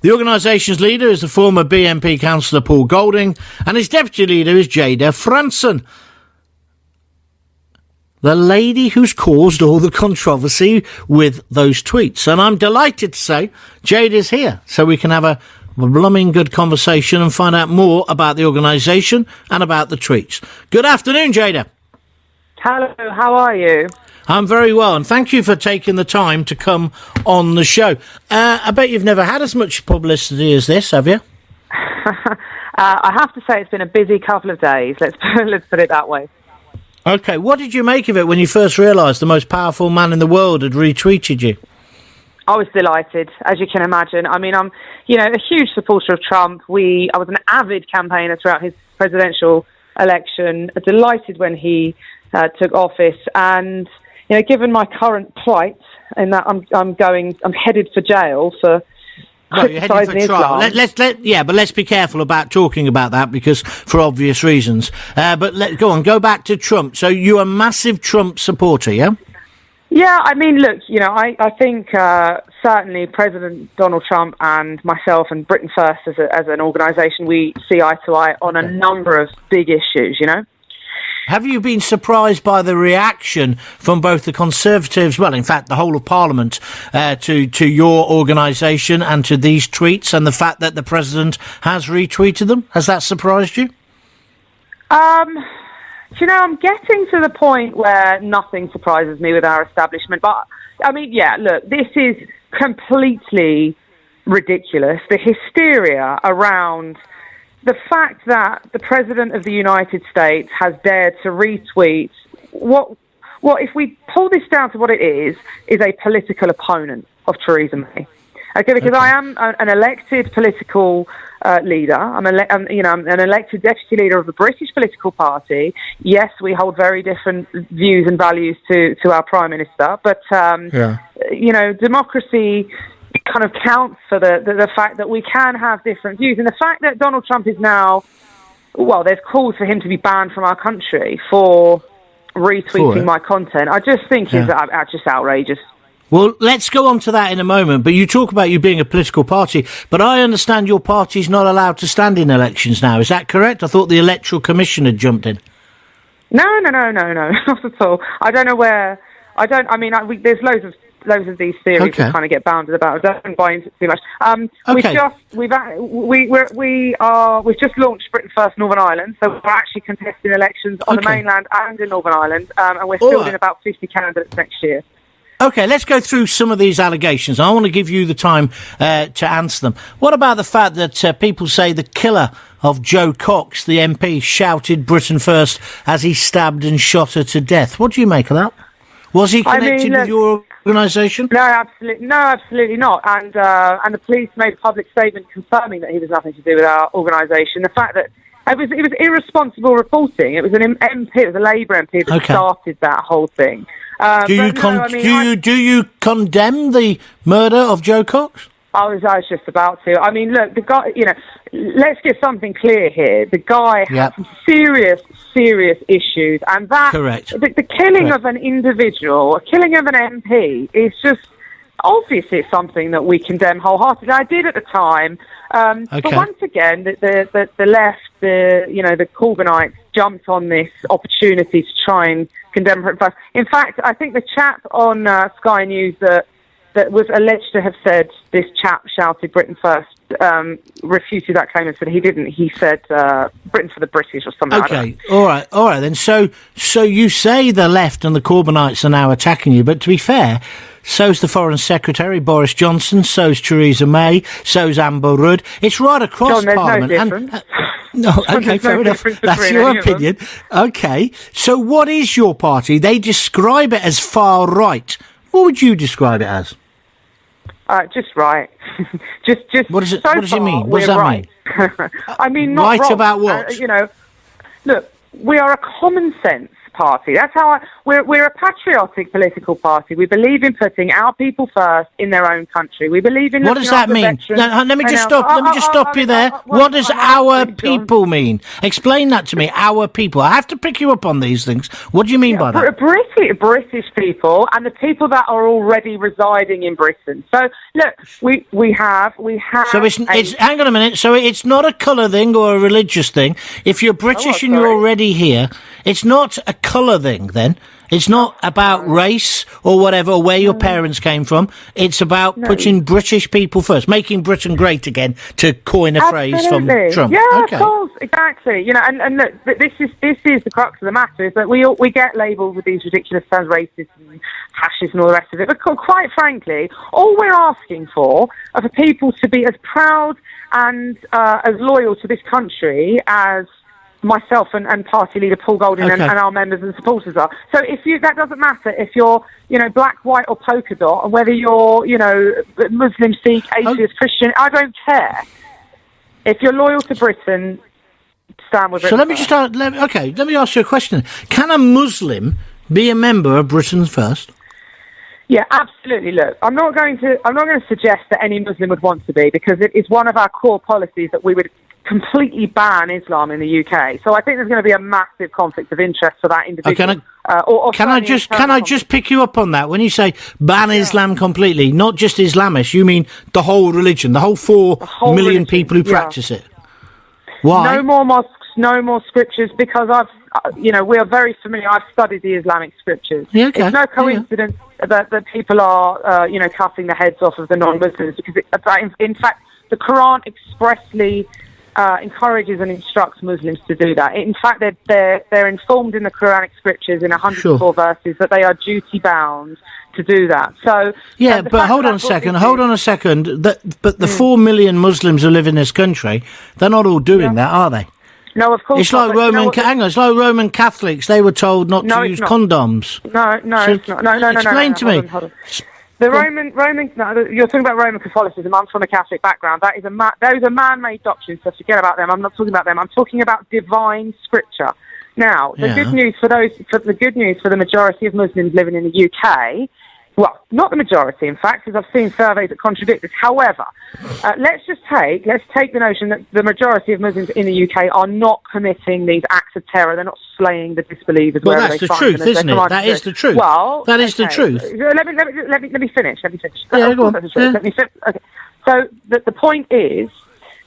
The organisation's leader is the former BNP councillor Paul Golding, and his deputy leader is Jayda Fransen, the lady who's caused all the controversy with those tweets. And I'm delighted to say Jayda's here, so we can have a blooming good conversation and find out more about the organisation and about the tweets. Good afternoon, Jayda. Hello, how are you? I'm very well, and thank you for taking the time to come on the show. I bet you've never had as much publicity as this, have you? I have to say it's been a busy couple of days. Let's put it that way. Okay, what did you make of it when you first realised the most powerful man in the world had retweeted you? I was delighted, as you can imagine. I mean, I'm, a huge supporter of Trump. I was an avid campaigner throughout his presidential election. Delighted when he took office, and given my current plight in that I'm headed for jail for criticising Islam. But let's be careful about talking about that because for obvious reasons. But go back to Trump. So you're a massive Trump supporter, yeah? Yeah, I mean, look, I think certainly President Donald Trump and myself and Britain First as an organisation, we see eye to eye on a number of big issues, Have you been surprised by the reaction from both the Conservatives, well, in fact, the whole of Parliament, to your organisation and to these tweets and the fact that the President has retweeted them? Has that surprised you? I'm getting to the point where nothing surprises me with our establishment. But, I mean, yeah, look, this is completely ridiculous. The hysteria around the fact that the President of the United States has dared to retweet what if we pull this down to what it is a political opponent of Theresa May. Okay, because I am an elected political leader. I'm an elected deputy leader of the British political party. Yes, we hold very different views and values to our Prime Minister, but democracy kind of counts for the fact that we can have different views. And the fact that Donald Trump is now, there's calls for him to be banned from our country for retweeting my content, I just think is just outrageous. Well, let's go on to that in a moment, but you talk about you being a political party, but I understand your party's not allowed to stand in elections now. Is that correct? I thought the Electoral Commission had jumped in. No, not at all. I don't know where. There's loads of these theories that kind of get bounded about. I don't buy into it too much. We've just launched Britain First Northern Ireland, so we're actually contesting elections on the mainland and in Northern Ireland, and we're fielding about 50 candidates next year. Okay, let's go through some of these allegations. I want to give you the time to answer them. What about the fact that people say the killer of Jo Cox, the MP, shouted Britain First as he stabbed and shot her to death? What do you make of that? Was he connected with your organisation? No, absolutely not. And the police made a public statement confirming that he was nothing to do with our organisation. The fact that it was irresponsible reporting. It was an MP, it was a Labour MP that started that whole thing. Do you condemn the murder of Jo Cox? I was just about to. I mean, look, the guy, let's get something clear here. The guy had some serious issues, and that the killing of an individual, a killing of an MP, is just obviously something that we condemn wholeheartedly. I did at the time, but once again, the left, the Corbynites jumped on this opportunity to try and condemn Britain First. In fact, I think the chap on Sky News that was alleged to have said this chap shouted Britain First refuted that claim and said he didn't. He said Britain for the British or something. Okay, all right then. So you say the left and the Corbynites are now attacking you, but to be fair, so's the Foreign Secretary Boris Johnson, so's Theresa May, so's Amber Rudd. It's right across Parliament. No difference. Okay, fair enough. That's your opinion. Okay, so what is your party? They describe it as far right. What would you describe it as? Just right. just. What does it? So what does it mean? What does that mean? I mean, not right wrong. About what? Look, we are a common sense party. That's how we're a patriotic political party. We believe in putting our people first in their own country. We believe in. What does that mean? Now, let me just stop you there. What does our people mean? Explain that to me. Our people. I have to pick you up on these things. What do you mean by that? British people and the people that are already residing in Britain. So look, we have. So it's hang on a minute. So it's not a colour thing or a religious thing. If you're British and you're already here, it's not a colour thing then. It's not about race or whatever, or where your parents came from. It's about putting British people first, making Britain great again, to coin a phrase from Trump. Yeah, of course, exactly. You know, and look, this is the crux of the matter, is that we get labelled with these ridiculous terms, racist and fascist and all the rest of it. But quite frankly, all we're asking for are for people to be as proud and as loyal to this country as myself and party leader Paul Golding and our members and supporters are. So that doesn't matter if you're, black, white or polka dot, or whether you're, Muslim, Sikh, atheist, Christian, I don't care. If you're loyal to Britain, stand with Britain. So let me ask you a question. Can a Muslim be a member of Britain First? Yeah, absolutely. Look, I'm not going to suggest that any Muslim would want to be, because it is one of our core policies that we would completely ban Islam in the UK. So I think there's going to be a massive conflict of interest for that individual. Can I just pick you up on that? When you say ban Islam completely, not just Islamists, you mean the whole religion, the whole 4 million people who practice it. Why? No more mosques, no more scriptures, because we are very familiar. I've studied the Islamic scriptures. Yeah, okay. It's no coincidence that people are, cutting the heads off of the non-Muslims, because in fact, the Quran expressly encourages and instructs Muslims to do that. In fact, they're informed in the Quranic scriptures in 104 verses that they are duty bound to do that. So but hold on a second. But the 4 million Muslims who live in this country, they're not all doing that, are they? No, of course. It's like it's like Roman Catholics. They were told not to use condoms. No, it's not. No. Explain to me. Hold on. The Roman, you're talking about Roman Catholicism. I'm from a Catholic background. Those are man-made doctrines, so forget about them. I'm not talking about them. I'm talking about divine scripture. Now, the good news for the majority of Muslims living in the UK, well, not the majority, in fact, because I've seen surveys that contradict this. However, let's take the notion that the majority of Muslims in the UK are not committing these acts of terror. They're not slaying the disbelievers. Well, that's the truth, isn't it? That is the truth. Well, that is the truth. Let me finish. Yeah, go on. Let me finish. Okay. So the point is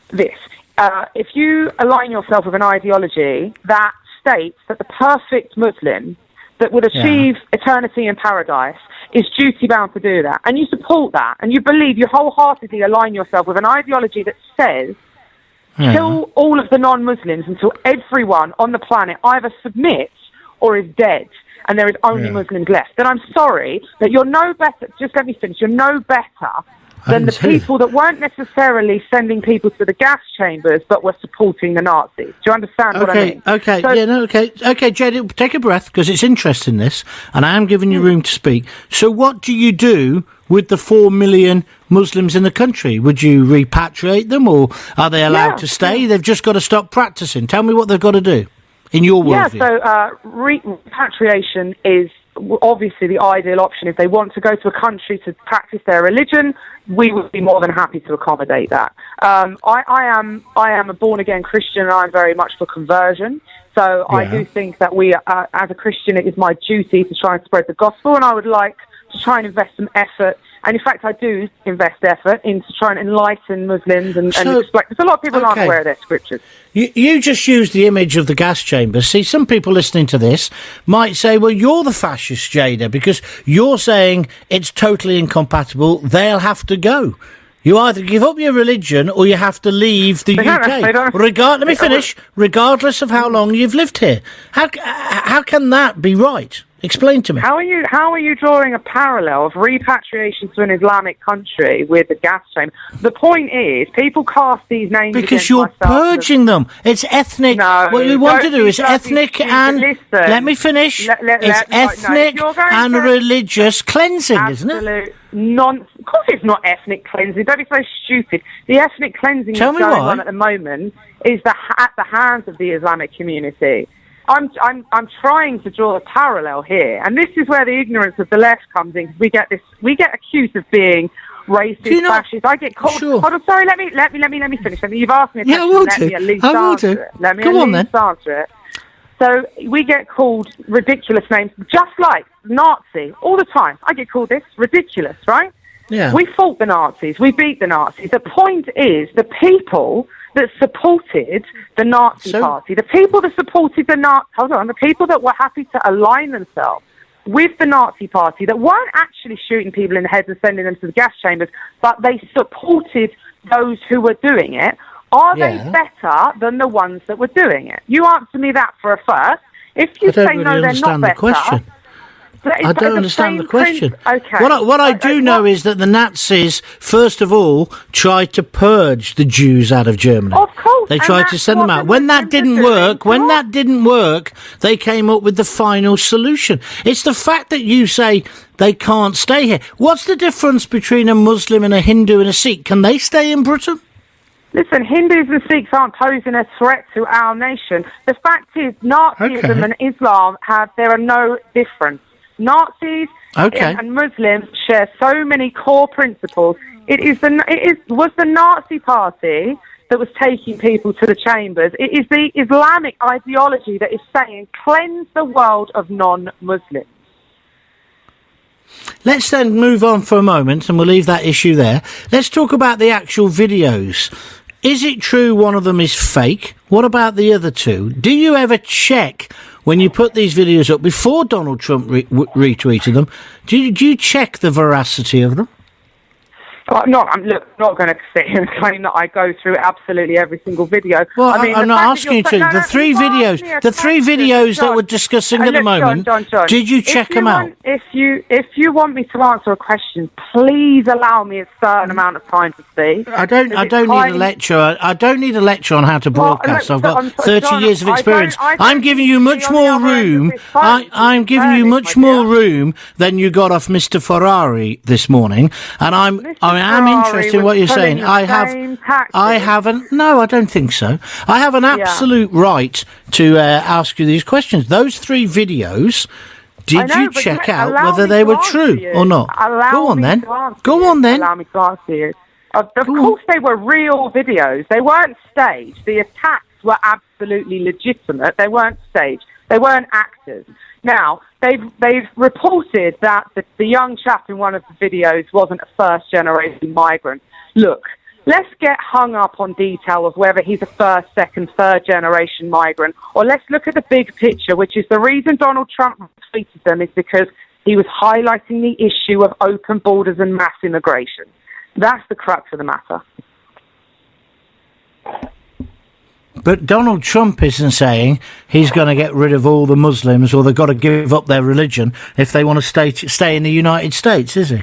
this: if you align yourself with an ideology that states that the perfect Muslim that would achieve eternity in paradise is duty bound to do that, and you support that, and you wholeheartedly align yourself with an ideology that says kill all of the non-Muslims until everyone on the planet either submits or is dead, and there is only Muslims left, then I'm sorry that you're no better. Just let me finish. You're no better than the people that weren't necessarily sending people to the gas chambers but were supporting the Nazis. Do you understand what I mean? Okay, Jayda, take a breath, because it's interesting, this, and I am giving you room to speak. So what do you do with the 4 million Muslims in the country? Would you repatriate them, or are they allowed to stay? They've just got to stop practicing. Tell me what they've got to do, in your worldview. Yeah, so repatriation is obviously the ideal option. If they want to go to a country to practice their religion, we would be more than happy to accommodate that. I am a born-again Christian, and I'm very much for conversion. So I do think that as a Christian, it is my duty to try and spread the gospel, and I would like to try and invest some effort. And in fact, I do invest effort into trying to enlighten Muslims and explain. Because a lot of people aren't aware of their scriptures. You just used the image of the gas chambers. See, some people listening to this might say, well, you're the fascist, Jayda, because you're saying it's totally incompatible. They'll have to go. You either give up your religion or you have to leave the UK. Let me finish. Regardless of how long you've lived here. How can that be right? Explain to me. How are you drawing a parallel of repatriation to an Islamic country with the gas chamber? The point is, people cast these names because you're purging them. It's ethnic. No, what we want to do is ethnic and let me finish. It's ethnic and religious cleansing, isn't it? Of course, it's not ethnic cleansing. Don't be so stupid. The ethnic cleansing that's going on at the moment is at the hands of the Islamic community. I'm trying to draw a parallel here, and this is where the ignorance of the left comes in. We get accused of being racist, fascist. I get called. Sure. Hold on, sorry. Let me finish. You've asked me a question. I will let do. me at least I will answer do. it. Let me Come at on, least then. answer it. So we get called ridiculous names, just like Nazi, all the time. I get called this ridiculous, right? Yeah. We fought the Nazis. We beat the Nazis. The point is, the people that supported the Nazi party, the people that supported the people that were happy to align themselves with the Nazi party, that weren't actually shooting people in the head and sending them to the gas chambers, but they supported those who were doing it. Are they better than the ones that were doing it? You answer me that for a first. If you say no, they're not better. Question. I don't understand the question. Okay. What I do know is that the Nazis, first of all, tried to purge the Jews out of Germany. Of course. They tried to send them out. When that didn't work, they came up with the final solution. It's the fact that you say they can't stay here. What's the difference between a Muslim and a Hindu and a Sikh? Can they stay in Britain? Listen, Hindus and Sikhs aren't posing a threat to our nation. The fact is, Nazism and Islam there are no difference. Nazis and Muslims share so many core principles. Was the Nazi party that was taking people to the chambers. It is the Islamic ideology that is saying cleanse the world of non-Muslims. Let's then move on for a moment, and we'll leave that issue there. Let's talk about the actual videos. Is it true one of them is fake? What about the other two? Do you ever check when you put these videos up before Donald Trump retweeted them? Do you check the veracity of them? I'm not going to sit here and claim that I go through absolutely every single video. Well, I'm not asking you to. The three videos that we're discussing at the moment, John, did you check them out? If you want me to answer a question, please allow me a certain amount of time to speak. I don't need a lecture. I don't need a lecture on how to broadcast. I've got 30 years of experience. I'm giving you much more room. I'm giving you much more room than you got off Mr. Farage this morning, and I'm interested in what you're saying. I haven't. No, I don't think so. I have an absolute right to ask you these questions. Those three videos, did you check out whether they were true or not? Go on then. Allow me to answer you. Of course, they were real videos. They weren't staged. The attacks were absolutely legitimate. They weren't staged. They weren't actors. Now, they've reported that the young chap in one of the videos wasn't a first-generation migrant. Look, let's get hung up on detail of whether he's a first, second, third-generation migrant, or let's look at the big picture, which is the reason Donald Trump tweeted them is because he was highlighting the issue of open borders and mass immigration. That's the crux of the matter. But Donald Trump isn't saying he's going to get rid of all the Muslims or they've got to give up their religion if they want to stay in the United States, is he?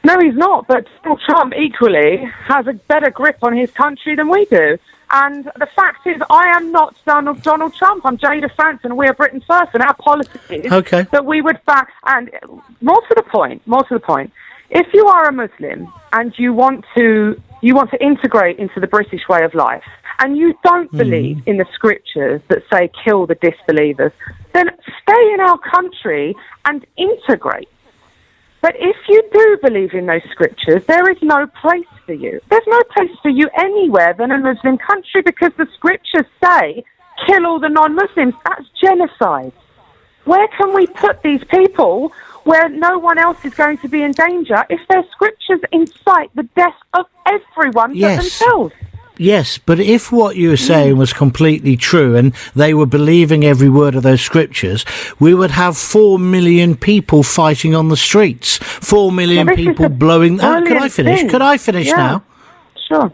No, he's not. But Donald Trump equally has a better grip on his country than we do. And the fact is, I am not Donald Trump. I'm Jayda Fransen. We are Britain First, and our policy is that we would back. And more to the point. If you are a Muslim and you want to integrate into the British way of life, and you don't believe in the scriptures that say kill the disbelievers, then stay in our country and integrate. But if you do believe in those scriptures, there is no place for you. There's no place for you anywhere than a Muslim country, because the scriptures say kill all the non-Muslims. That's genocide. Where can we put these people where no one else is going to be in danger if their scriptures incite the death of everyone but themselves? Yes, but if what you were saying was completely true and they were believing every word of those scriptures, we would have 4 million people fighting on the streets. 4 million people blowing... Could I finish now? Sure.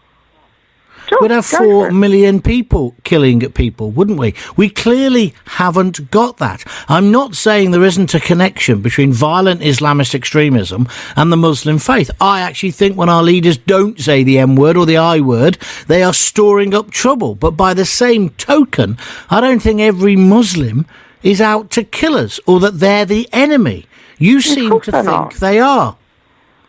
We'd have 4 million people killing people, wouldn't we? We clearly haven't got that. I'm not saying there isn't a connection between violent Islamist extremism and the Muslim faith. I actually think when our leaders don't say the M word or the I word, they are storing up trouble. But by the same token, I don't think every Muslim is out to kill us or that they're the enemy. You seem to think they are.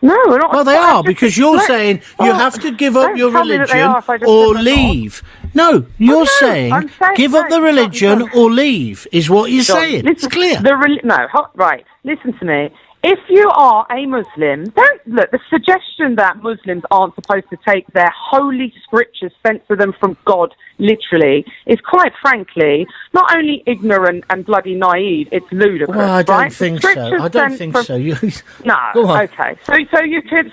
No, we're not. Well, they are, because you're saying you have to give up your religion or leave. No, you're saying give up the religion or leave, is what you're saying. It's clear. Right. Listen to me. If you are a Muslim, the suggestion that Muslims aren't supposed to take their holy scriptures sent to them from God literally is, quite frankly, not only ignorant and bloody naive, it's ludicrous. Well, I don't think so. I don't think so. No. Okay. So you could.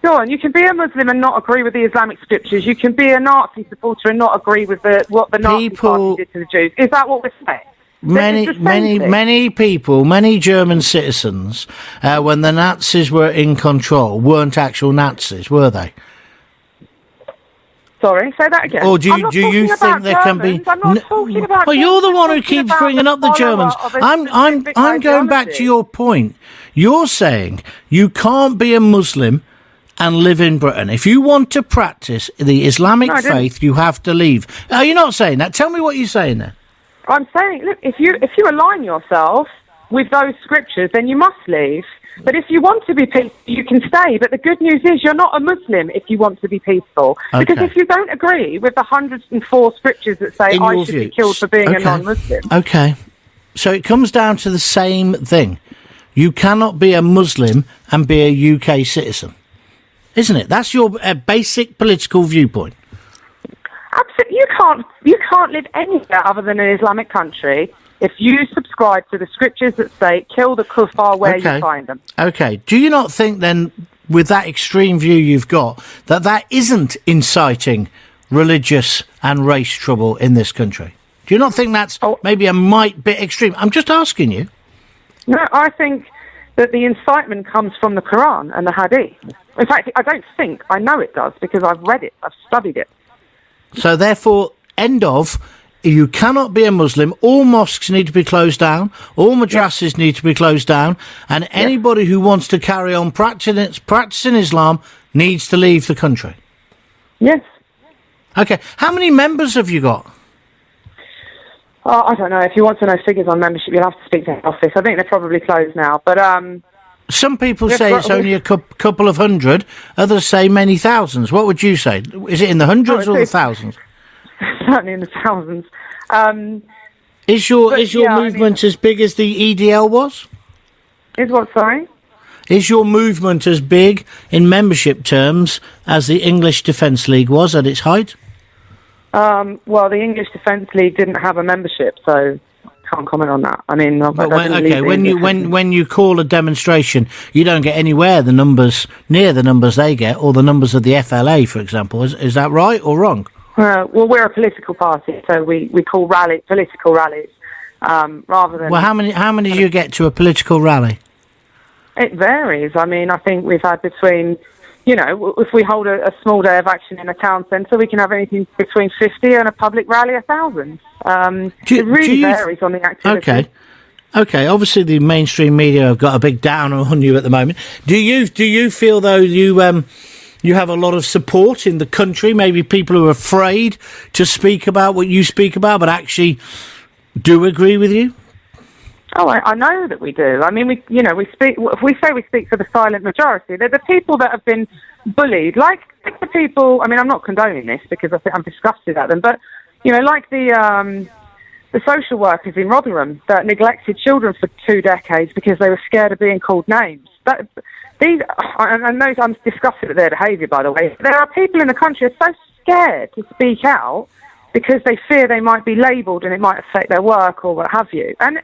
Go on, you can be a Muslim and not agree with the Islamic scriptures. You can be a Nazi supporter and not agree with what the Nazi party did to the Jews. Is that what we're saying? Many people, many German citizens, when the Nazis were in control, weren't actual Nazis, were they? Sorry, say that again. Or do you think there can be? I'm not talking about. Well, you're the one who keeps bringing up the Germans. I'm going back to your point. You're saying you can't be a Muslim and live in Britain. If you want to practice the Islamic faith, you have to leave. Are you not saying that? Tell me what you're saying there. I'm saying, look, if you align yourself with those scriptures, then you must leave. But if you want to be peaceful, you can stay. But the good news is you're not a Muslim if you want to be peaceful. Okay. Because if you don't agree with the 104 scriptures that say I should be killed for being a non-Muslim. Okay. So it comes down to the same thing. You cannot be a Muslim and be a UK citizen. Isn't it? That's your basic political viewpoint. Absolutely. You can't live anywhere other than an Islamic country if you subscribe to the scriptures that say kill the kuffar where you find them. Okay. Do you not think then, with that extreme view you've got, that isn't inciting religious and race trouble in this country? Do you not think that's maybe a bit extreme? I'm just asking you. No, I think that the incitement comes from the Quran and the Hadith. In fact, I know it does, because I've read it, I've studied it. So therefore, you cannot be a Muslim, all mosques need to be closed down, all madrasas need to be closed down, and anybody who wants to carry on practicing Islam needs to leave the country. Yes. Okay, how many members have you got? I don't know. If you want to know figures on membership, you'll have to speak to the office. I think they're probably closed now. But some people say it's only a couple of hundred. Others say many thousands. What would you say? Is it in the hundreds or the thousands? Certainly in the thousands. Is your movement as big as the EDL was? Is what, sorry? Is your movement as big in membership terms as the English Defence League was at its height? Well, the English Defence League didn't have a membership, so I can't comment on that. I mean, when you call a demonstration, you don't get anywhere near the numbers they get, or the numbers of the FLA, for example. Is that right or wrong? Well, we're a political party, so we call political rallies rather than. Well, how many do you get to a political rally? It varies. I mean, I think we've had between. If we hold a small day of action in a town centre, we can have anything between 50 and a public rally 1,000. It really varies on the activity. Okay. Obviously, the mainstream media have got a big downer on you at the moment. Do you feel though you have a lot of support in the country? Maybe people who are afraid to speak about what you speak about, but actually do agree with you. Oh, I know that we do. I mean, we speak. If we say we speak for the silent majority, they're the people that have been bullied, like the people. I mean, I'm not condoning this because I think I'm disgusted at them, but like the social workers in Rotherham that neglected children for 2 decades because they were scared of being called names. I know I'm disgusted at their behaviour, by the way. There are people in the country who are so scared to speak out because they fear they might be labelled and it might affect their work or what have you. And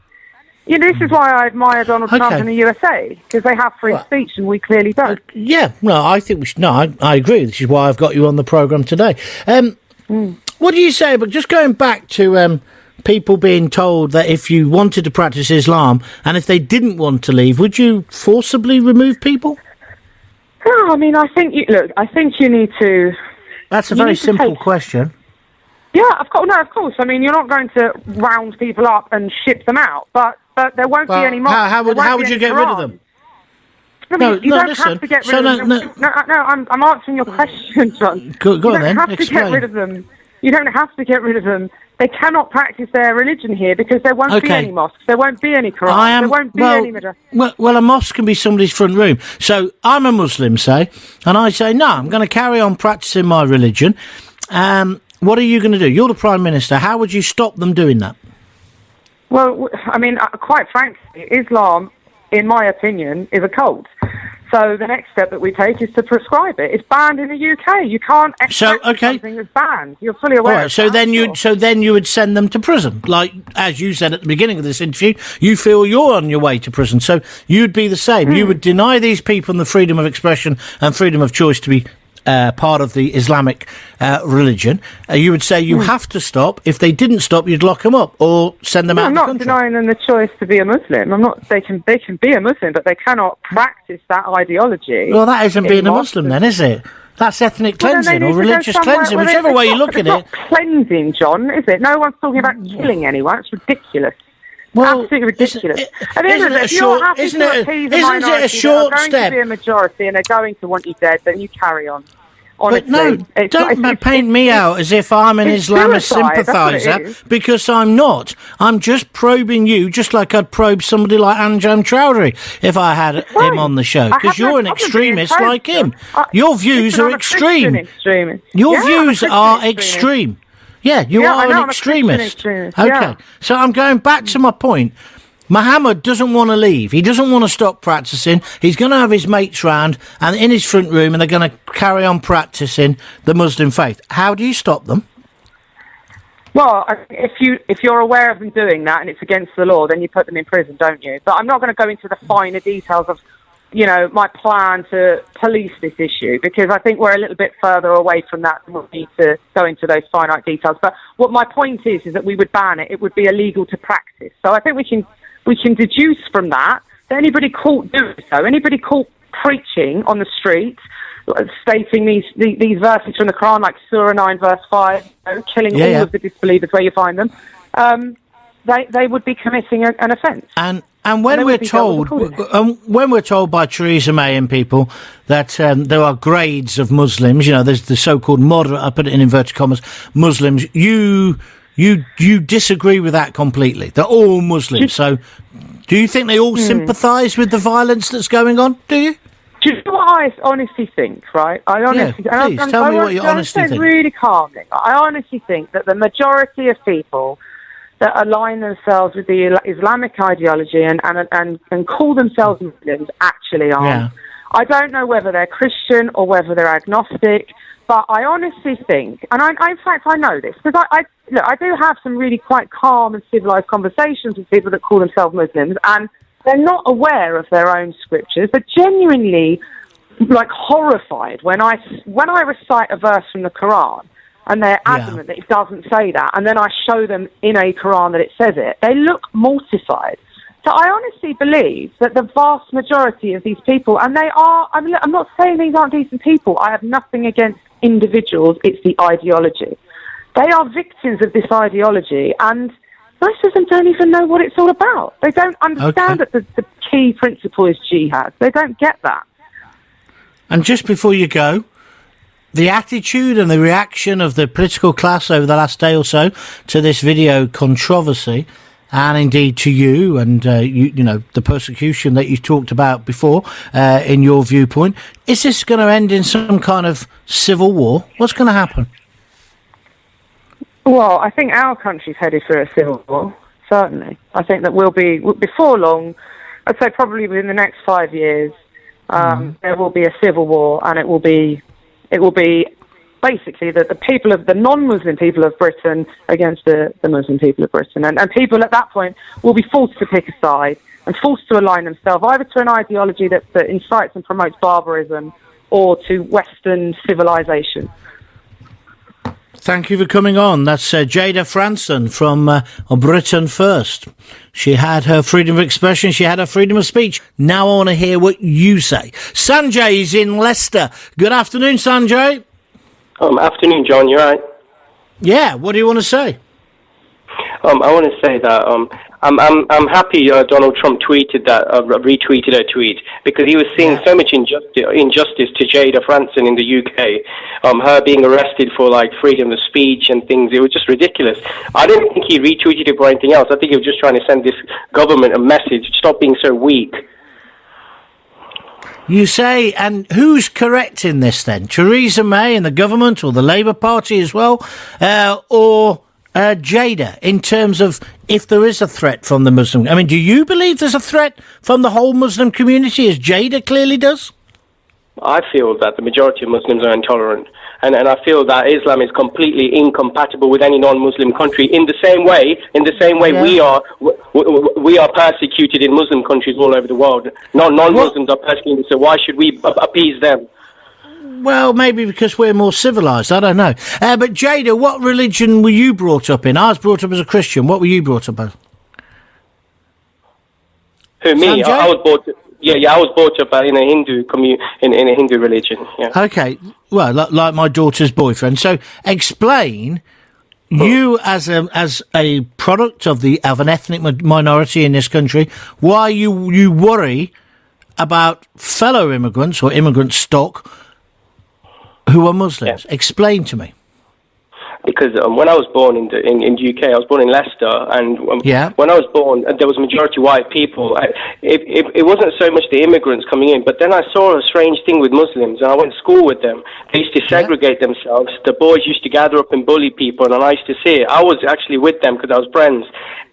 this is why I admire Donald Trump in the USA, because they have free speech and we clearly don't. I think we should. No, I agree. This is why I've got you on the programme today. What do you say about just going back to people being told that if you wanted to practice Islam and if they didn't want to leave, would you forcibly remove people? No, I mean, I think you need to. That's a very simple question. Yeah, of course. I mean, you're not going to round people up and ship them out, but there won't be any more. How would you get rid of them? You don't have to get rid of them. No, I'm answering your question, John. Go on then. You don't have to get rid of them they cannot practice their religion here because there won't be any mosques, there won't be any Quran, there won't be any madrasa. Well, a mosque can be somebody's front room. So I'm a Muslim, say, and I say, no, I'm going to carry on practicing my religion. What are you going to do? You're the Prime Minister. How would you stop them doing that? Well, I mean, quite frankly, Islam, in my opinion, is a cult. So the next step that we take is to prescribe it. It's banned in the UK. You can't extract something that's banned. You're fully aware. Right, so then you would send them to prison, like as you said at the beginning of this interview. You feel you're on your way to prison, so you'd be the same. You would deny these people the freedom of expression and freedom of choice to be part of the Islamic religion. You would say you have to stop. If they didn't stop, you'd lock them up or send them out of the country. I'm not denying them the choice to be a Muslim. I'm not. They can be a Muslim, but they cannot practice that ideology. Well, that isn't being a Muslim, then, is it? That's ethnic cleansing or religious cleansing, whichever way you look at it. It's not cleansing, John, is it? No one's talking about killing anyone. It's ridiculous. Well, absolutely ridiculous. Isn't it a short step? Going to be a majority and they're going to want you dead, then you carry on. Honestly, but no, don't paint me out as if I'm an Islamist sympathiser, because I'm not. I'm just probing you, just like I'd probe somebody like Anjan Chowdhury if I had him on the show, because you're an extremist like him. Your views are extreme. Your views are extreme. Yeah, you are an extremist. Okay, so I'm going back to my point. Muhammad doesn't want to leave. He doesn't want to stop practicing. He's going to have his mates round and in his front room, and they're going to carry on practicing the Muslim faith. How do you stop them? Well, if you're aware of them doing that and it's against the law, then you put them in prison, don't you? But I'm not going to go into the finer details of, my plan to police this issue, because I think we're a little bit further away from that than we need to go into those finite details. But what my point is that we would ban it. It would be illegal to practice. So I think we can deduce from that anybody caught doing so, anybody caught preaching on the street, stating these verses from the Quran, like Surah 9, verse 5, killing all of the disbelievers where you find them, they would be committing an offence. And when we're told by Theresa May and people that there are grades of Muslims, there's the so-called moderate, I put it in inverted commas, Muslims, you disagree with that completely. They're all Muslims. So do you think they all sympathise with the violence that's going on? Do you? Do you know what I honestly think, right? I honestly please, tell me what you honestly think. Really calmly. I honestly think that the majority of people that align themselves with the Islamic ideology and call themselves Muslims actually are. Yeah. I don't know whether they're Christian or whether they're agnostic, but I honestly think, and in fact I know this, because I do have some really quite calm and civilised conversations with people that call themselves Muslims, and they're not aware of their own scriptures. They're genuinely horrified when I recite a verse from the Quran, and they're adamant that it doesn't say that, and then I show them in a Quran that it says it. They look mortified. So I honestly believe that the vast majority of these people, and they are, I'm not saying these aren't decent people. I have nothing against individuals. It's the ideology. They are victims of this ideology, and most of them don't even know what it's all about. They don't understand that the key principle is jihad. They don't get that. And just before you go, the attitude and the reaction of the political class over the last day or so to this video controversy, and indeed to you and the persecution that you talked about before, in your viewpoint, is this going to end in some kind of civil war? What's going to happen? Well, I think our country's headed for a civil war, certainly. I think that we'll be, before long, I'd say probably within the next 5 years, there will be a civil war, and it will be basically the people of the non-Muslim people of Britain against the Muslim people of Britain. And people at that point will be forced to pick a side and forced to align themselves either to an ideology that incites and promotes barbarism or to Western civilization. Thank you for coming on. That's Jayda Fransen from Britain First. She had her freedom of expression. She had her freedom of speech. Now I want to hear what you say. Sanjay is in Leicester. Good afternoon, Sanjay. Afternoon, John. You right? Yeah. What do you want to say? I want to say that I'm happy Donald Trump tweeted that, retweeted a tweet, because he was seeing so much injustice to Jayda Fransen in the UK, her being arrested for like freedom of speech and things. It was just ridiculous. I didn't think he retweeted it for anything else. I think he was just trying to send this government a message: stop being so weak. You say, and who's correct in this then? Theresa May and the government, or the Labour Party as well, or Jayda, in terms of if there is a threat from the Muslim? I mean, do you believe there's a threat from the whole Muslim community, as Jayda clearly does? I feel that the majority of Muslims are intolerant, and I feel that Islam is completely incompatible with any non-Muslim country. In the same way, we are persecuted in Muslim countries all over the world. Non-Muslims are persecuted, so why should we appease them? Well, maybe because we're more civilised. I don't know. But Jayda, what religion were you brought up in? I was brought up as a Christian. What were you brought up as? Who, me? I was brought up. Yeah, I was brought up in a Hindu in a Hindu religion. Yeah. Okay, well, like my daughter's boyfriend. So, explain you as a product of an ethnic minority in this country, why you worry about fellow immigrants or immigrant stock who are Muslims. Yeah. Explain to me. Because when I was born in the UK, I was born in Leicester, and when I was born, there was majority white people. It wasn't so much the immigrants coming in, but then I saw a strange thing with Muslims, and I went to school with them. They used to segregate themselves. The boys used to gather up and bully people, and I used to see it. I was actually with them because I was friends.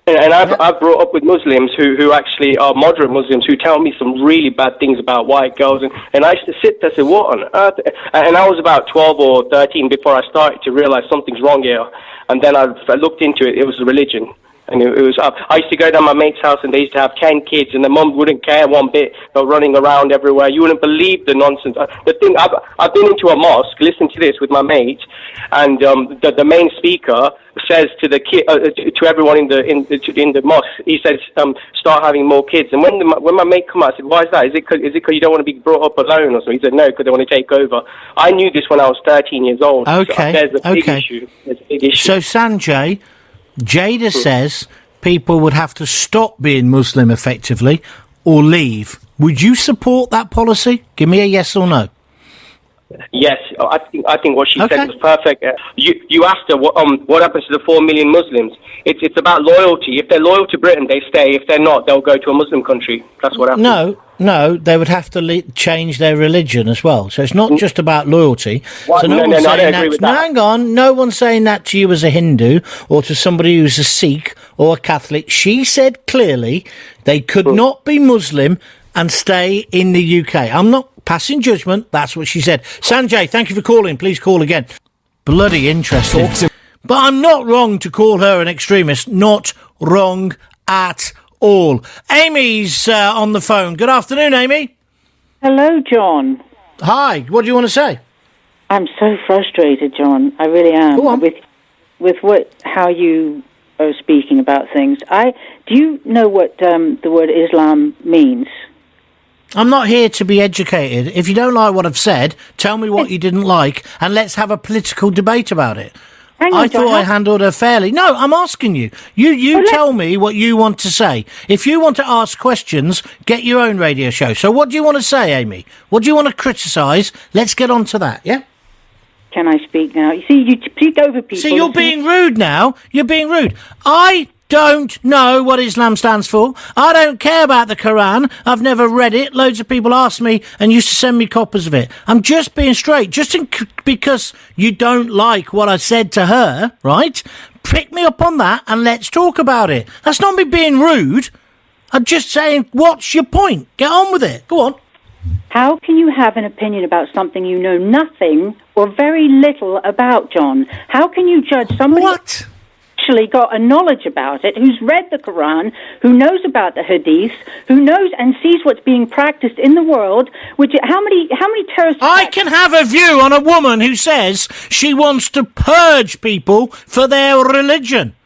And I've brought up with Muslims who actually are moderate Muslims, who tell me some really bad things about white girls. And I used to sit there and say, what on earth? And I was about 12 or 13 before I started to realize something's wrong here. And then I looked into it. It was religion. And it was I used to go down my mate's house, and they used to have 10 kids, and the mum wouldn't care one bit. They were running around everywhere. You wouldn't believe the nonsense. The thing, I've been into a mosque, listen to this, with my mate, and the main speaker says to the to everyone in the mosque, he says, start having more kids. And when my mate come out, I said, why is that? Is it because you don't want to be brought up alone or something? He said, no, because they want to take over. I knew this when I was 13 years old. Okay. So there's a big issue. So Sanjay, Jayda says people would have to stop being Muslim effectively or leave. Would you support that policy? Give me a yes or no. Yes, I think what she said was perfect. You asked her what happens to the 4 million Muslims. It's about loyalty. If they're loyal to Britain, they stay. If they're not, they'll go to a Muslim country. That's what happens. No, they would have to change their religion as well. So it's not just about loyalty. Well, so no, I don't agree with that. Hang on, no one's saying that to you as a Hindu or to somebody who's a Sikh or a Catholic. She said clearly they could not be Muslim and stay in the UK. I'm not passing judgment. That's what she said. Sanjay, thank you for calling. Please call again. Bloody interesting. But I'm not wrong to call her an extremist. Not wrong at all. Amy's on the phone. Good afternoon, Amy. Hello, John. Hi. What do you want to say? I'm so frustrated, John. I really am. Go on. With how you are speaking about things. Do you know what the word Islam means? I'm not here to be educated. If you don't like what I've said, tell me what you didn't like, and let's have a political debate about it. I thought I handled her fairly. No, I'm asking you. You tell me what you want to say. If you want to ask questions, get your own radio show. So what do you want to say, Amy? What do you want to criticise? Let's get on to that, yeah? Can I speak now? You see, you speak over people. See, you're being rude now. You're being rude. I don't know what Islam stands for. I don't care about the Quran. I've never read it. Loads of people ask me and used to send me copies of it. I'm just being straight. Because you don't like what I said to her, right? Pick me up on that and let's talk about it. That's not me being rude. I'm just saying, what's your point? Get on with it. Go on. How can you have an opinion about something you know nothing or very little about, John? How can you judge somebody... What? Actually got a knowledge about it, who's read the Quran, who knows about the Hadith, who knows and sees what's being practiced in the world? How many terrorists? I can have a view on a woman who says she wants to purge people for their religion.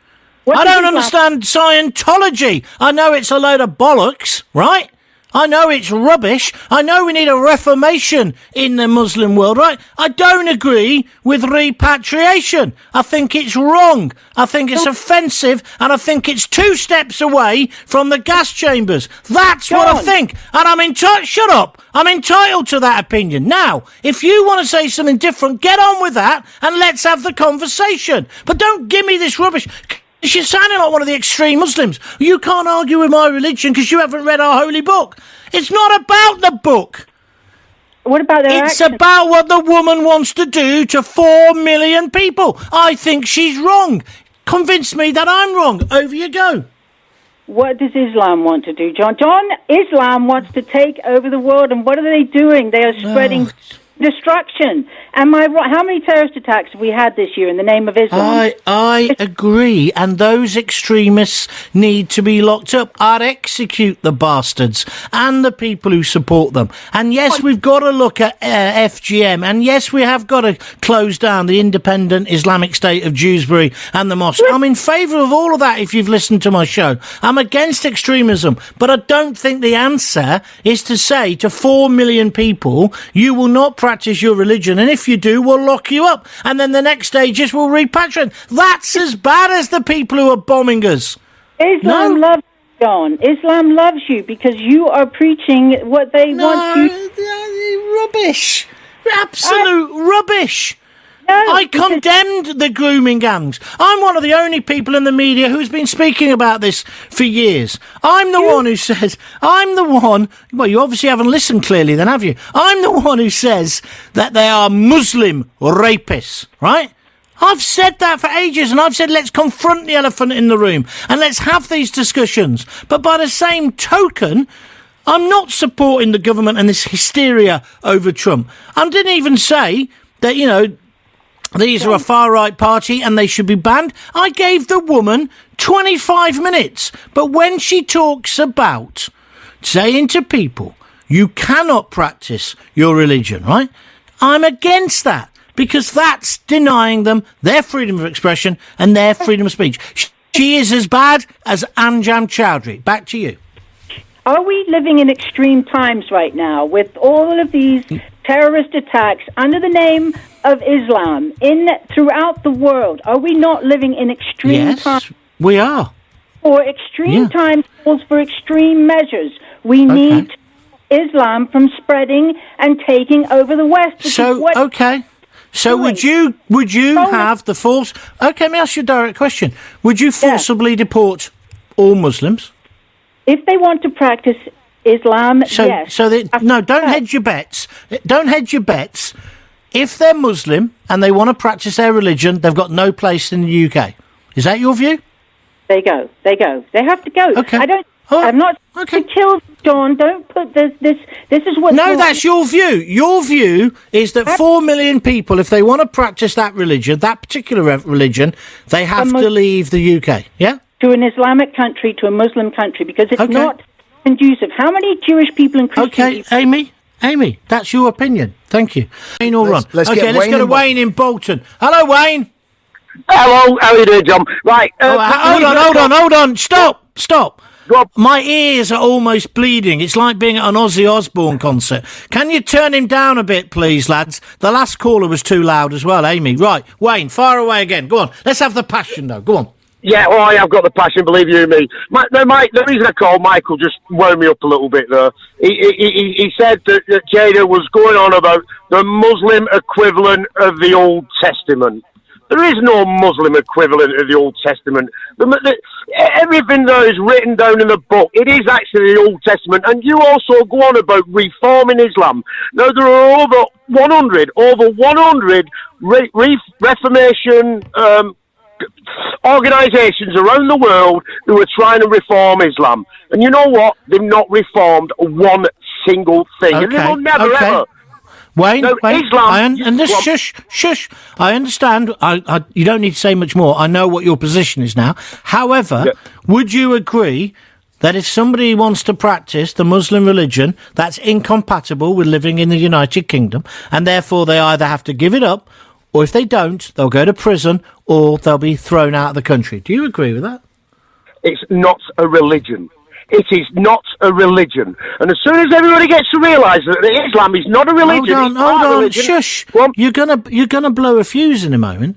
I don't understand Scientology. I know it's a load of bollocks, right? I know it's rubbish. I know we need a reformation in the Muslim world, right? I don't agree with repatriation. I think it's wrong. I think it's offensive, and I think it's 2 steps away from the gas chambers. That's what I think. And I'm entitled... Shut up. I'm entitled to that opinion. Now, if you want to say something different, get on with that, and let's have the conversation. But don't give me this rubbish... You're sounding like one of the extreme Muslims. You can't argue with my religion because you haven't read our holy book. It's not about the book. What about their It's actions? about what the woman wants to do to 4 million people. I think she's wrong. Convince me that I'm wrong. Over you go. What does Islam want to do, John? Islam wants to take over the world, and what are they doing? They are spreading destruction. Am I right? How many terrorist attacks have we had this year in the name of Islam? I agree, and those extremists need to be locked up. I'd execute the bastards and the people who support them. And yes, we've got to look at FGM, and yes, we have got to close down the independent Islamic State of Dewsbury and the mosque. I'm in favour of all of that if you've listened to my show. I'm against extremism, but I don't think the answer is to say to 4 million people, you will not practice your religion, and if you do, we'll lock you up, and then the next stage is we'll repatriate. That's as bad as the people who are bombing us. Islam loves you, John. Islam loves you because you are preaching what they want you. Rubbish. Absolute rubbish. I condemned the grooming gangs. I'm one of the only people in the media who's been speaking about this for years. I'm the one who says, well, you obviously haven't listened clearly then, have you? I'm the one who says that they are Muslim rapists, right? I've said that for ages, and I've said let's confront the elephant in the room and let's have these discussions. But by the same token, I'm not supporting the government and this hysteria over Trump. I didn't even say that, these are a far-right party and they should be banned. I gave the woman 25 minutes. But when she talks about saying to people, you cannot practice your religion, right? I'm against that because that's denying them their freedom of expression and their freedom of speech. She is as bad as Anjam Chowdhury. Back to you. Are we living in extreme times right now with all of these terrorist attacks under the name of Islam throughout the world? Are we not living in extreme times? Yes, we are. For extreme times calls for extreme measures. We need Islam from spreading and taking over the West. So would you have the force? Okay, let me ask you a direct question. Would you forcibly deport all Muslims? If they want to practice Islam, yes. Don't hedge your bets. Don't hedge your bets. If they're Muslim and they want to practice their religion, they've got no place in the UK. Is that your view? They go. They have to go. Okay. I'm not to kill John. Don't put this is what... No, that's your view. Your view is that 4 million people, if they want to practice that religion, that particular religion, they have to leave the UK, yeah? To an Islamic country, to a Muslim country, because it's not conducive. How many Jewish people and Christian people... Amy, that's your opinion. Thank you. Wayne or Ron? Let's go to Wayne in Bolton. Hello, Wayne. Hello, how are you doing, John? Right. Hold on. Stop. My ears are almost bleeding. It's like being at an Ozzy Osbourne concert. Can you turn him down a bit, please, lads? The last caller was too loud as well, Amy. Right, Wayne, fire away again. Go on. Let's have the passion, though. Go on. Yeah, I have got the passion, believe you me. The reason I called Michael just wound me up a little bit there. He said that Jayda was going on about the Muslim equivalent of the Old Testament. There is no Muslim equivalent of the Old Testament. Everything that is written down in the book, it is actually the Old Testament. And you also go on about reforming Islam. Now, there are over 100 Reformation organisations around the world who are trying to reform Islam. And you know what? They've not reformed one single thing. And they will never, ever. Wayne, Islam, shush. I understand. You don't need to say much more. I know what your position is now. However, would you agree that if somebody wants to practice the Muslim religion, that's incompatible with living in the United Kingdom, and therefore they either have to give it up, or if they don't, they'll go to prison, or they'll be thrown out of the country? Do you agree with that? It's not a religion. it is not a religion. And as soon as everybody gets to realise that Islam is not a religion... Hold on, shush. You're gonna blow a fuse in a moment.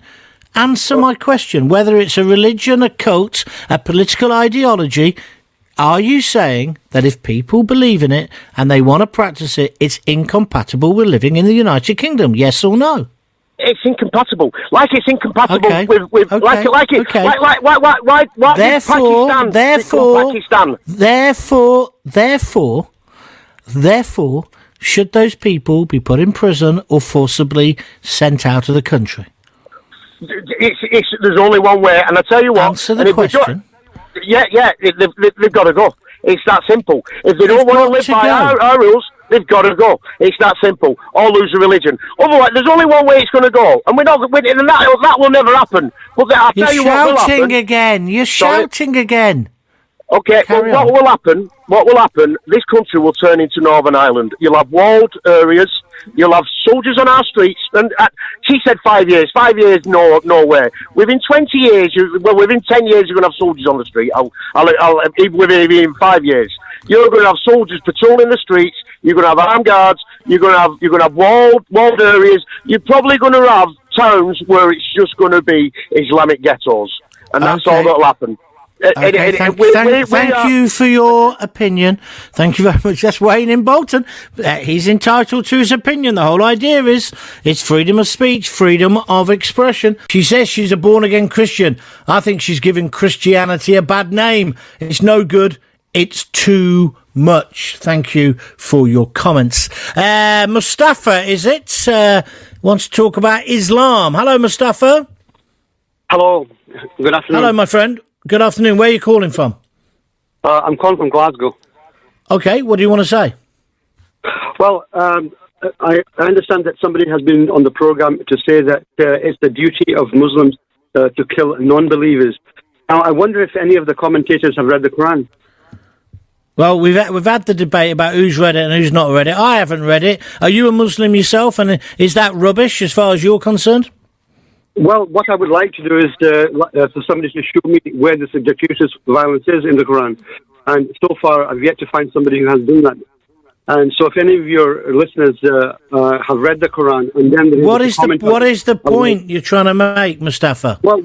Answer my question. Whether it's a religion, a cult, a political ideology, are you saying that if people believe in it and they want to practice it, it's incompatible with living in the United Kingdom? Yes or no? It's incompatible. Like it's incompatible with Pakistan. Therefore, should those people be put in prison or forcibly sent out of the country? There's only one way, and I tell you what. Answer the question. They've got to go. It's that simple. If they don't want to live by our rules, they've got to go. It's that simple. Or lose a religion. Otherwise, there's only one way it's going to go, and that will never happen. But I'll tell you what will happen. You're shouting again. Okay, what will happen, this country will turn into Northern Ireland. You'll have walled areas, you'll have soldiers on our streets, and she said 5 years. 5 years, no way. Within 20 years, within 10 years, you're going to have soldiers on the street. Within 5 years. You're going to have soldiers patrolling the streets, you're going to have armed guards, you're going to have walled areas, you're probably going to have towns where it's just going to be Islamic ghettos. And that's all that'll happen. Okay, thank you for your opinion. Thank you very much. That's Wayne in Bolton. He's entitled to his opinion. The whole idea is it's freedom of speech, freedom of expression. She says she's a born-again Christian. I think she's giving Christianity a bad name. It's no good. It's too much. Thank you for your comments. Mustafa, is it? Wants to talk about Islam. Hello, Mustafa. Hello. Good afternoon. Hello, my friend. Good afternoon. Where are you calling from? I'm calling from Glasgow. Okay, what do you want to say? Well, I understand that somebody has been on the programme to say that it's the duty of Muslims to kill non-believers. Now, I wonder if any of the commentators have read the Quran. Well, we've had the debate about who's read it and who's not read it. I haven't read it. Are you a Muslim yourself, and is that rubbish as far as you're concerned? Well, what I would like to do is for somebody to show me where this gratuitous violence is in the Quran. And so far, I've yet to find somebody who has done that. And so if any of your listeners have read the Quran... and then what is the point you're trying to make, Mustafa? Well,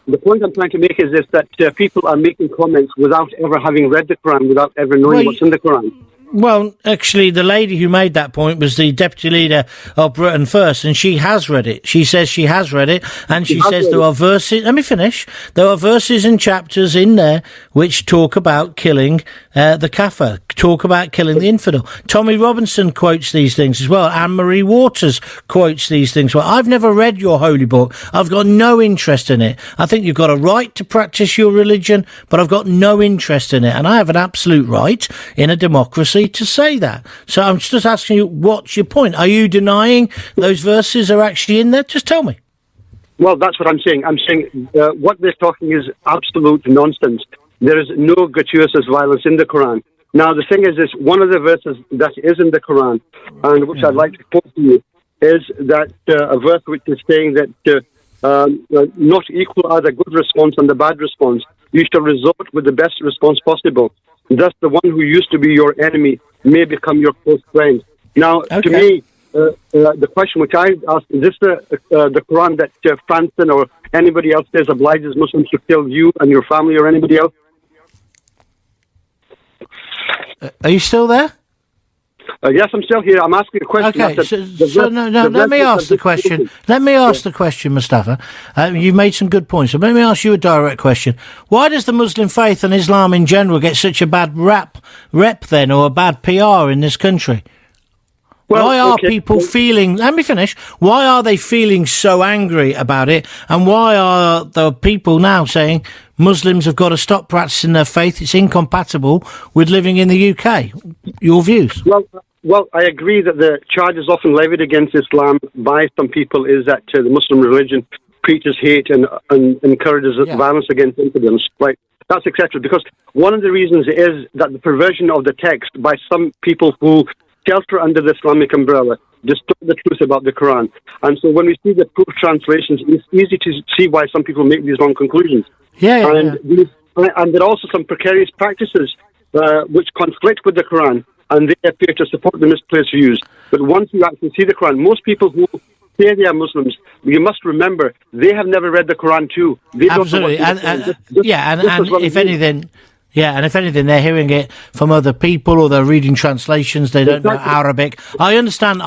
the point I'm trying to make is this, that people are making comments without ever having read the Quran, without ever knowing what's in the Quran. Well, actually, the lady who made that point was the deputy leader of Britain First, and she has read it. She says she has read it, and she says there are verses... Let me finish. There are verses and chapters in there which talk about killing the kafir, talk about killing the infidel. Tommy Robinson quotes these things as well. Anne-Marie Waters quotes these things. Well, I've never read your holy book. I've got no interest in it. I think you've got a right to practice your religion, but I've got no interest in it, and I have an absolute right in a democracy to say that. So I'm just asking you, what's your point? Are you denying those verses are actually in there? Just tell me. Well, that's what I'm saying. I'm saying what they're talking is absolute nonsense. There is no gratuitous violence in the Quran. Now, the thing is one of the verses that is in the Quran, and which I'd like to quote to you, is that a verse which is saying that not equal are the good response and the bad response. You shall resort with the best response possible. Thus, the one who used to be your enemy may become your close friend. Now, to me, the question which I asked, is this the Quran that Fransen or anybody else says obliges Muslims to kill you and your family or anybody else? Are you still there? Yes, I'm still here. I'm asking a question. Okay, let me ask the question. Let me ask the question, Mustafa. You've made some good points, so let me ask you a direct question. Why does the Muslim faith and Islam in general get such a bad rep then, or a bad PR in this country? Well, why are people feeling... Let me finish. Why are they feeling so angry about it? And why are the people now saying Muslims have got to stop practicing their faith? It's incompatible with living in the UK. Your views? Well, I agree that the charges often levied against Islam by some people is that the Muslim religion preaches hate and encourages violence against infidels. Right? That's accepted because one of the reasons is that the perversion of the text by some people who shelter under the Islamic umbrella distort the truth about the Quran. And so when we see the proof translations, it's easy to see why some people make these wrong conclusions. And there are also some precarious practices which conflict with the Quran, and they appear to support the misplaced views. But once you actually see the Quran, most people who say they are Muslims, you must remember, they have never read the Quran too. They Absolutely. Don't know what If anything... Yeah, and if anything, they're hearing it from other people, or they're reading translations. They don't know Arabic. I understand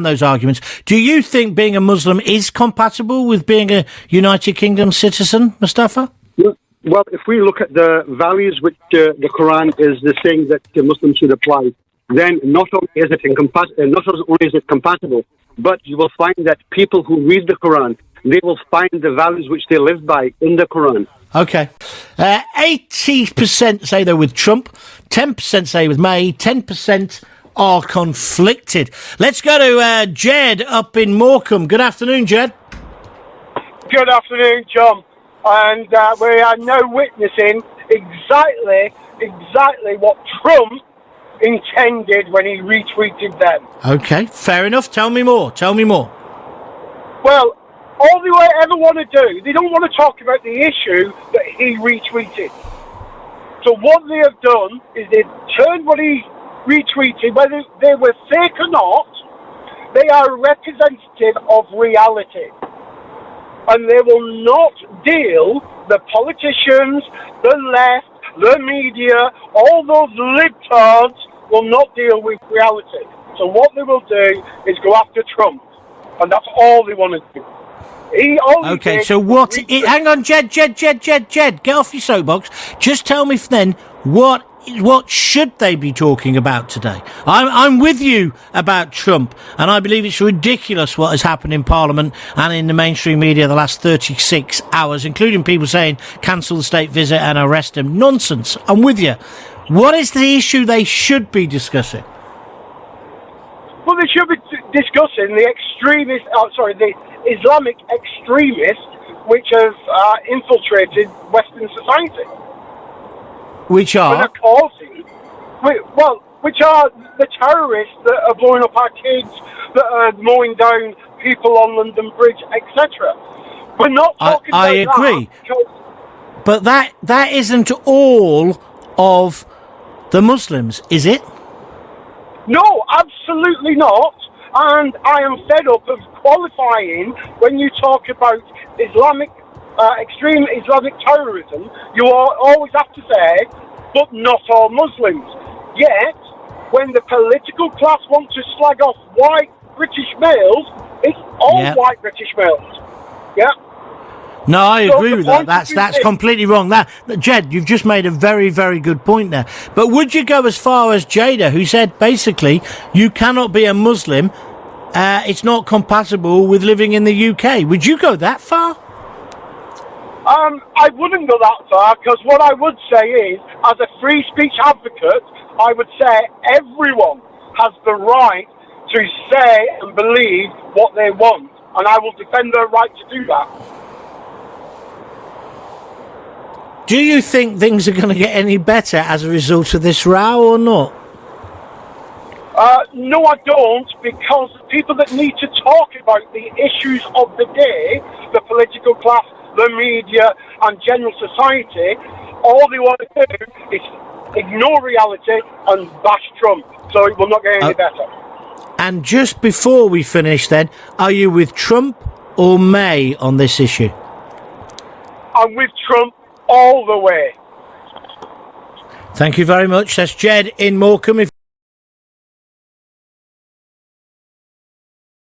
those arguments. Do you think being a Muslim is compatible with being a United Kingdom citizen, Mustafa? Well, if we look at the values which the Quran is the thing that Muslims should apply, then not only is it compatible, but you will find that people who read the Quran, they will find the values which they live by in the Quran. Okay. 80% say they're with Trump, 10% say with May, 10% are conflicted. Let's go to Jed up in Morecambe. Good afternoon, Jed. Good afternoon, John. And we are now witnessing exactly what Trump intended when he retweeted them. Okay, fair enough. Tell me more. Well, all they ever want to do, they don't want to talk about the issue that he retweeted. So what they have done is they've turned what he retweeted, whether they were fake or not, they are representative of reality. And they will not deal, the politicians, the left, the media, all those libtards will not deal with reality. So what they will do is go after Trump. And that's all they want to do. Okay, so what... hang on, Jed, get off your soapbox. Just tell me then, what should they be talking about today? I'm with you about Trump, and I believe it's ridiculous what has happened in Parliament and in the mainstream media the last 36 hours, including people saying cancel the state visit and arrest him. Nonsense. I'm with you. What is the issue they should be discussing? Well, they should be discussing the Islamic extremists which have infiltrated Western society. Which are? Which are the terrorists that are blowing up our kids, that are mowing down people on London Bridge, etc. We're not talking about that. I agree. But that isn't all of the Muslims, is it? No, absolutely not. And I am fed up of qualifying when you talk about extreme Islamic terrorism. You always have to say, but not all Muslims. Yet, when the political class want to slag off white British males, it's all white British males. Yeah. No, I agree with that. That's completely wrong. Jed, you've just made a very, very good point there. But would you go as far as Jayda, who said basically you cannot be a Muslim? It's not compatible with living in the UK. Would you go that far? I wouldn't go that far, because what I would say is, as a free speech advocate, I would say everyone has the right to say and believe what they want, and I will defend their right to do that. Do you think things are going to get any better as a result of this row or not? No, I don't, because the people that need to talk about the issues of the day, the political class, the media, and general society, all they want to do is ignore reality and bash Trump. So it will not get any better. And just before we finish then, are you with Trump or May on this issue? I'm with Trump all the way. Thank you very much. That's Jed in Morecambe.